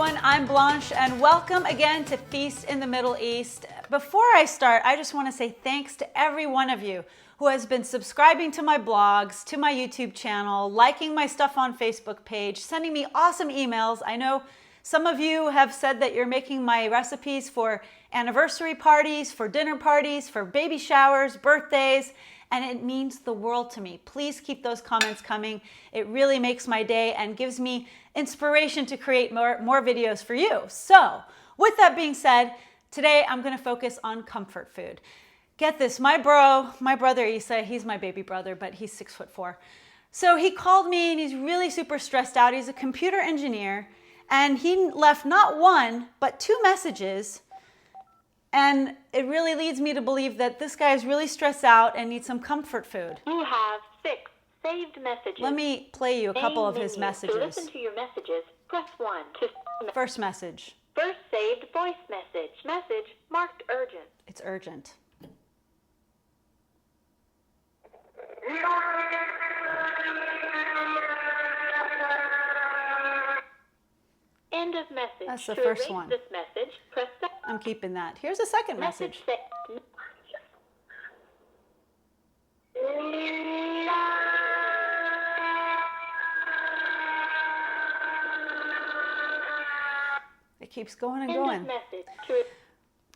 everyone, I'm Blanche and welcome again to Feast in the Middle East. Before I start, I just want to say thanks to every one of you who has been subscribing to my blogs, to my YouTube channel, liking my stuff on Facebook page, sending me awesome emails. I know some of you have said that you're making my recipes for anniversary parties, for dinner parties, for baby showers, birthdays, and it means the world to me. Please keep those comments coming. It really makes my day and gives me inspiration to create more videos for you. So with that being said, today I'm gonna focus on comfort food. Get this, my brother Isa, he's my baby brother, but he's 6'4". So he called me and he's really super stressed out. He's a computer engineer and he left not one, but 2 messages. And it really leads me to believe that this guy is really stressed out and needs some comfort food. You have 6 saved messages. Let me play you a couple of his messages. To listen to your messages, press 1. First message. First saved voice message. Message marked urgent. It's urgent. End of message. That's the to first erase one. This message, press the I'm keeping that. Here's a second message. It keeps going and going.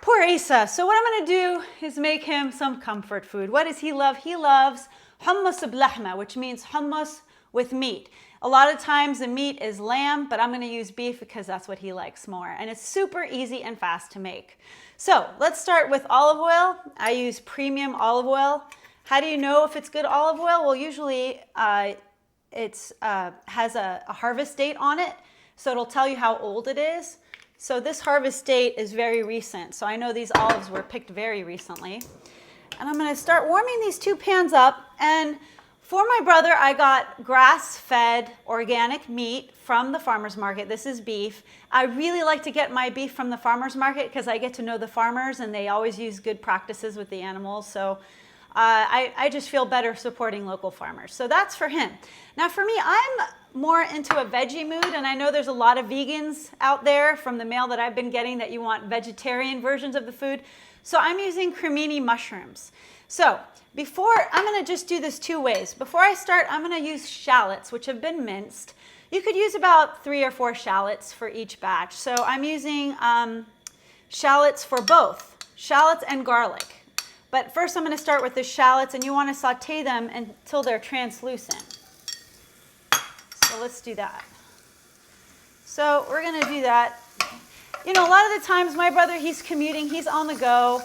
Poor Isa. So what I'm going to do is make him some comfort food. What does he love? He loves hummus b'lahma, which means hummus with meat. A lot of times the meat is lamb, but I'm going to use beef because that's what he likes more. And it's super easy and fast to make. So let's start with olive oil. I use premium olive oil. How do you know if it's good olive oil? Well, usually it has a harvest date on it, so it'll tell you how old it is. So this harvest date is very recent. So I know these olives were picked very recently. And I'm going to start warming these 2 pans up. And for my brother, I got grass-fed organic meat from the farmer's market. This is beef. I really like to get my beef from the farmer's market because I get to know the farmers and they always use good practices with the animals. So I just feel better supporting local farmers. So that's for him. Now for me, I'm more into a veggie mood, and I know there's a lot of vegans out there from the mail that I've been getting that you want vegetarian versions of the food. So I'm using cremini mushrooms. So I'm going to just do this 2 ways. Before I start, I'm going to use shallots, which have been minced. You could use about 3 or 4 shallots for each batch. So I'm using shallots for both, shallots and garlic. But first I'm going to start with the shallots, and you want to saute them until they're translucent. So let's do that. So we're going to do that. You know, a lot of the times my brother, he's commuting, he's on the go,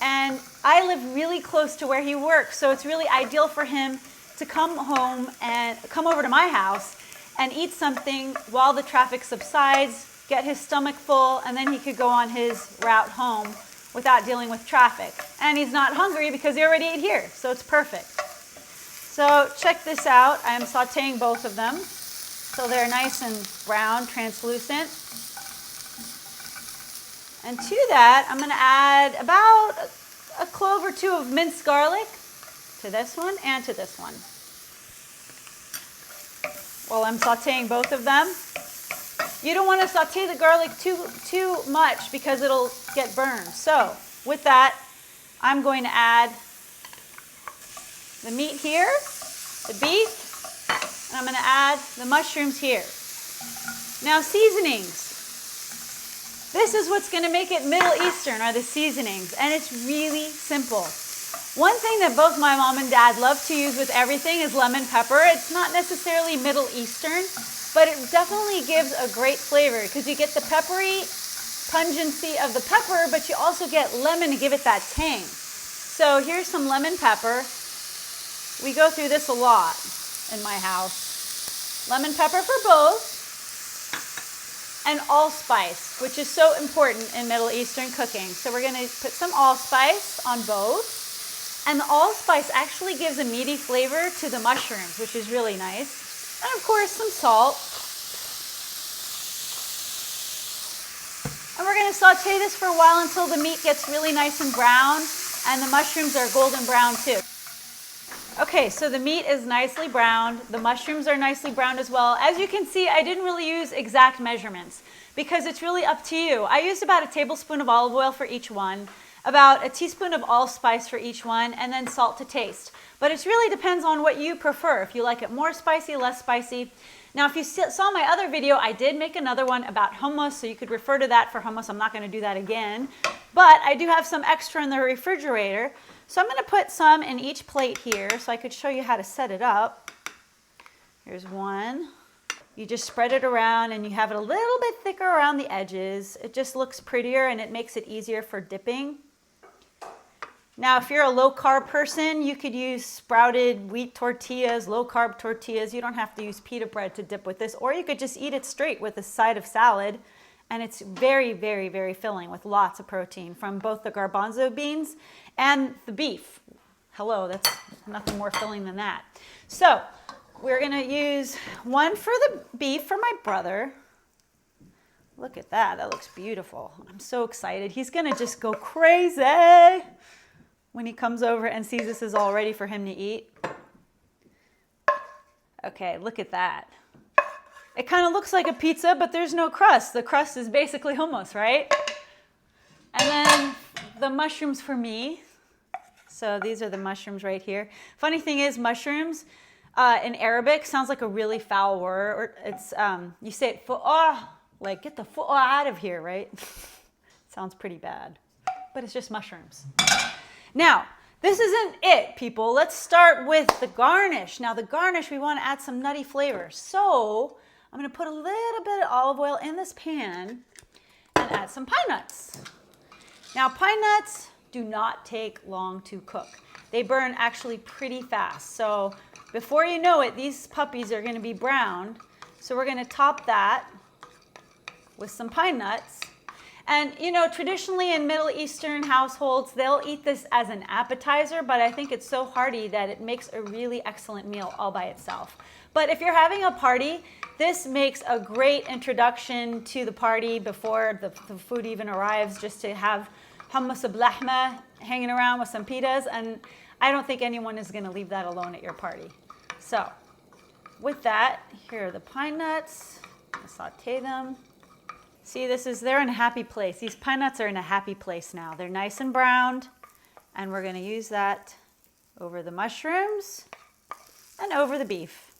and I live really close to where he works, so it's really ideal for him to come home and come over to my house and eat something while the traffic subsides, get his stomach full, and then he could go on his route home without dealing with traffic. And he's not hungry because he already ate here, so it's perfect. So check this out. I am sauteing both of them so they're nice and brown, translucent. And to that, I'm going to add about a clove or 2 of minced garlic to this one and to this one. While I'm sauteing both of them. You don't want to saute the garlic too much because it'll get burned. So with that, I'm going to add the meat here, the beef, and I'm going to add the mushrooms here. Now seasonings. This is what's going to make it Middle Eastern, are the seasonings, and it's really simple. One thing that both my mom and dad love to use with everything is lemon pepper. It's not necessarily Middle Eastern, but it definitely gives a great flavor because you get the peppery pungency of the pepper, but you also get lemon to give it that tang. So here's some lemon pepper. We go through this a lot in my house. Lemon pepper for both. And allspice, which is so important in Middle Eastern cooking. So we're going to put some allspice on both. And the allspice actually gives a meaty flavor to the mushrooms, which is really nice. And of course, some salt. And we're going to saute this for a while until the meat gets really nice and brown and the mushrooms are golden brown too. Okay, so the meat is nicely browned. The mushrooms are nicely browned as well. As you can see, I didn't really use exact measurements because it's really up to you. I used about a tablespoon of olive oil for each one, about a teaspoon of allspice for each one, and then salt to taste. But it really depends on what you prefer. If you like it more spicy, less spicy. Now, if you saw my other video, I did make another one about hummus, so you could refer to that for hummus. I'm not going to do that again. But I do have some extra in the refrigerator. So I'm going to put some in each plate here so I could show you how to set it up. Here's one. You just spread it around and you have it a little bit thicker around the edges. It just looks prettier and it makes it easier for dipping. Now, if you're a low-carb person, you could use sprouted wheat tortillas, low-carb tortillas. You don't have to use pita bread to dip with this, or you could just eat it straight with a side of salad. And it's very, very, very filling with lots of protein from both the garbanzo beans and the beef. Hello, that's nothing more filling than that. So we're going to use one for the beef for my brother. Look at that. That looks beautiful. I'm so excited. He's going to just go crazy when he comes over and sees this is all ready for him to eat. Okay, look at that. It kind of looks like a pizza, but there's no crust. The crust is basically hummus, right? And then the mushrooms for me. So these are the mushrooms right here. Funny thing is, mushrooms in Arabic sounds like a really foul word. It's you say it fu'ah, like get the fu'ah out of here, right? Sounds pretty bad, but it's just mushrooms. Now, this isn't it, people. Let's start with the garnish. Now, the garnish, we want to add some nutty flavor. So I'm going to put a little bit of olive oil in this pan and add some pine nuts. Now, pine nuts do not take long to cook. They burn actually pretty fast. So before you know it, these puppies are going to be brown. So we're going to top that with some pine nuts. And, you know, traditionally in Middle Eastern households, they'll eat this as an appetizer, but I think it's so hearty that it makes a really excellent meal all by itself. But if you're having a party, this makes a great introduction to the party before the food even arrives, just to have hummus b'lahma hanging around with some pitas, and I don't think anyone is going to leave that alone at your party. So, with that, here are the pine nuts. I'll saute them. See, they're in a happy place. These pine nuts are in a happy place now. They're nice and browned, and we're going to use that over the mushrooms and over the beef.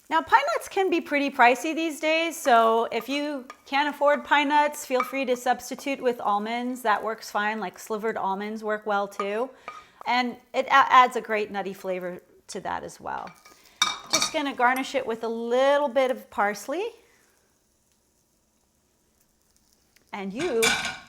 Now, pine nuts can be pretty pricey these days, so if you can't afford pine nuts, feel free to substitute with almonds. That works fine, like slivered almonds work well too. And it adds a great nutty flavor to that as well. Just going to garnish it with a little bit of parsley. And you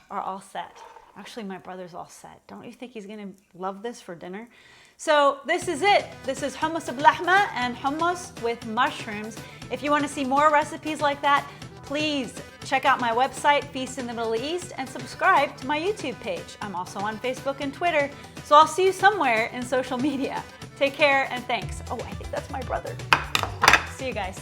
are all set. Actually, my brother's all set. Don't you think he's going to love this for dinner? So this is it. This is hummus b'lahma and hummus with mushrooms. If you want to see more recipes like that, please check out my website, Feast in the Middle East, and subscribe to my YouTube page. I'm also on Facebook and Twitter, so I'll see you somewhere in social media. Take care and thanks. Oh, I think that's my brother. See you guys.